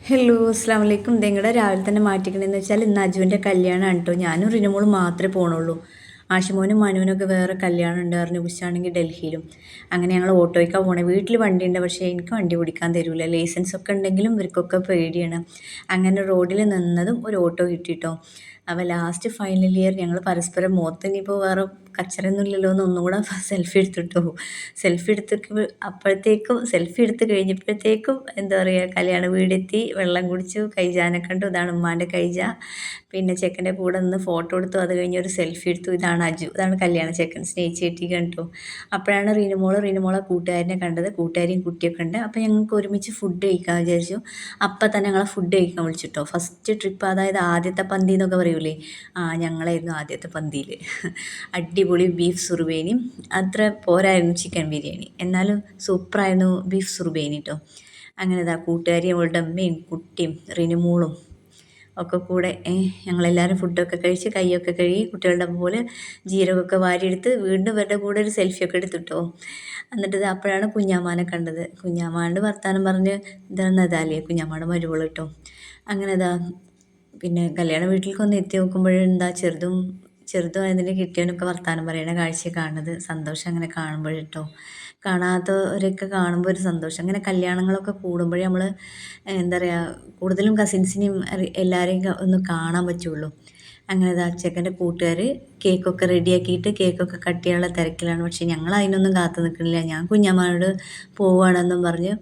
Hello അസ്സാം വലൈക്കും. നിങ്ങളുടെ രാവിലെ തന്നെ മാറ്റിക്കണമെന്ന് വെച്ചാൽ ഇന്ന് അജുവിൻ്റെ കല്യാണമാണ് കേട്ടോ. ഞാനും റിനുമോളും മാത്രമേ പോകണുള്ളൂ. ആഷിമോനും മനുവിനൊക്കെ വേറെ കല്യാണം ഉണ്ട് പറഞ്ഞു. ഉഷാണെങ്കിൽ ഡൽഹിയിലും. അങ്ങനെ ഞങ്ങൾ ഓട്ടോയ്ക്കാണ് പോകണേ. വീട്ടിൽ വണ്ടി ഉണ്ട്, പക്ഷേ എനിക്ക് വണ്ടി ഓടിക്കാൻ തരൂല. ലൈസൻസ് ഒക്കെ ഉണ്ടെങ്കിലും ഇവർക്കൊക്കെ പേടിയാണ്. അങ്ങനെ റോഡിൽ നിന്നതും ഒരു ഓട്ടോ കിട്ടിയിട്ടോ. അപ്പോൾ ലാസ്റ്റ് ഫൈനൽ ഇയർ ഞങ്ങൾ പരസ്പരം മുഖത്ത് ഇനിയിപ്പോൾ വേറെ കച്ചറയൊന്നും ഇല്ലല്ലോ എന്ന് ഒന്നുകൂടെ സെൽഫി എടുത്തിട്ടു. സെൽഫി എടുത്ത് അപ്പോഴത്തേക്കും സെൽഫി എടുത്ത് കഴിഞ്ഞപ്പോഴത്തേക്കും എന്താ പറയുക, കല്യാണ വീടെത്തി, വെള്ളം കുടിച്ചു, കൈജാനെ കണ്ടു. ഇതാണ് ഉമ്മാൻ്റെ കൈജ. പിന്നെ ചെക്കൻ്റെ കൂടെ നിന്ന് ഫോട്ടോ എടുത്തു. അത് കഴിഞ്ഞ് ഒരു സെൽഫി എടുത്തു. ഇതാണ് അജു, ഇതാണ് കല്യാണ ചെക്കൻ, സ്നേഹിച്ചേട്ടി കണ്ടു. അപ്പോഴാണ് റിനുമോളെ കൂട്ടുകാരനെ കണ്ടത്. കൂട്ടുകാരിയും കുട്ടിയൊക്കെ ഉണ്ട്. അപ്പോൾ ഞങ്ങൾക്ക് ഒരുമിച്ച് ഫുഡ് കഴിക്കാൻ വിചാരിച്ചു. അപ്പം തന്നെ ഞങ്ങളെ ഫുഡ് കഴിക്കാൻ വിളിച്ചിട്ടോ. ഫസ്റ്റ് ട്രിപ്പ്, അതായത് ആദ്യത്തെ പന്തി എന്നൊക്കെ പറയൂലേ, ഞങ്ങളായിരുന്നു ആദ്യത്തെ പന്തിയിൽ. അടിപൊളി ബീഫ് സുറുബേനിയും അത്ര പോരായിരുന്നു ചിക്കൻ ബിരിയാണി, എന്നാലും സൂപ്പറായിരുന്നു ബീഫ് സുറുബേനി കേട്ടോ. അങ്ങനെ ഇതാ കൂട്ടുകാരിയും അവളുടെ അമ്മയും കുട്ടിയും റിനുമോളും ഒക്കെ കൂടെ ഞങ്ങളെല്ലാവരും ഫുഡൊക്കെ കഴിച്ച് കൈയൊക്കെ കഴുകി കുട്ടികളുടെ പോലെ ജീരകമൊക്കെ വാരിയെടുത്ത് വീണ്ടും ഇവരുടെ കൂടെ ഒരു സെൽഫിയൊക്കെ എടുത്തിട്ടോ. എന്നിട്ട് ഇത് അപ്പോഴാണ് കുഞ്ഞാമാനെ കണ്ടത്. കുഞ്ഞാമാണ്ട് വർത്താനം പറഞ്ഞ് ഇതാണ് നതാലിയ, കുഞ്ഞാമ്മയുടെ മരുവൾ കേട്ടോ. അങ്ങനെ ഇതാ പിന്നെ കല്യാണ വീട്ടിലേക്കൊന്ന് എത്തി നോക്കുമ്പോഴെന്താ ചെറുതും അതിൻ്റെ കെട്ടിയവനൊക്കെ വർത്താനം പറയണ കാഴ്ച കാണുന്നത്. സന്തോഷം അങ്ങനെ കാണുമ്പോൾ കേട്ടോ. കാണാത്തവരൊക്കെ കാണുമ്പോൾ ഒരു സന്തോഷം. അങ്ങനെ കല്യാണങ്ങളൊക്കെ കൂടുമ്പോഴേ നമ്മൾ എന്താ പറയുക, കൂടുതലും കസിൻസിനെയും എല്ലാവരെയും ഒന്ന് കാണാൻ പറ്റുള്ളൂ. അങ്ങനെ ഇതാ ചെക്കൻ്റെ കൂട്ടുകാർ കേക്കൊക്കെ റെഡിയാക്കിയിട്ട് കേക്കൊക്കെ കട്ട് ചെയ്യാനുള്ള തിരക്കിലാണ്. പക്ഷേ ഞങ്ങൾ അതിനൊന്നും കാത്തു നിൽക്കുന്നില്ല. ഞാൻ കുഞ്ഞമ്മയോട് പോവുകയാണെന്നും പറഞ്ഞ്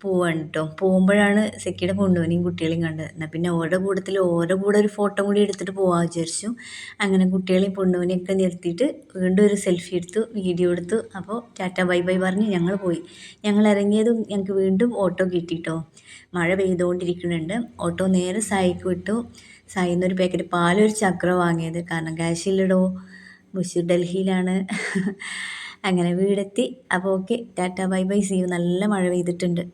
പോവാണ് കേട്ടോ. പോകുമ്പോഴാണ് സെക്കിയുടെ കൊണ്ടുപോനെയും കുട്ടികളെയും കണ്ടത്. എന്നാൽ പിന്നെ ഓരോ കൂടെ ഒരു ഫോട്ടോ കൂടി എടുത്തിട്ട് പോകാൻ വിചാരിച്ചു. അങ്ങനെ കുട്ടികളെയും പൊണ്ണുവിനെയൊക്കെ നിർത്തിയിട്ട് വീണ്ടും ഒരു സെൽഫി എടുത്തു, വീഡിയോ എടുത്തു. അപ്പോൾ ടാറ്റ ബൈ ബൈ പറഞ്ഞ് ഞങ്ങൾ പോയി. ഞങ്ങൾ ഇറങ്ങിയതും ഞങ്ങൾക്ക് വീണ്ടും ഓട്ടോ കിട്ടിയിട്ടോ. മഴ പെയ്തുകൊണ്ടിരിക്കുന്നുണ്ട്. ഓട്ടോ നേരെ സായിക്ക് വിട്ടു. സായിന്ന് ഒരു പാക്കറ്റ് പാലൊരു ചക്ര വാങ്ങിയത്, കാരണം ക്യാഷില്ലടോ, ഡൽഹിയിലാണ്. അങ്ങനെ വീടെത്തി. അപ്പോൾ okay, tata bye bye, see you. നല്ല മഴ പെയ്തിട്ടുണ്ട്.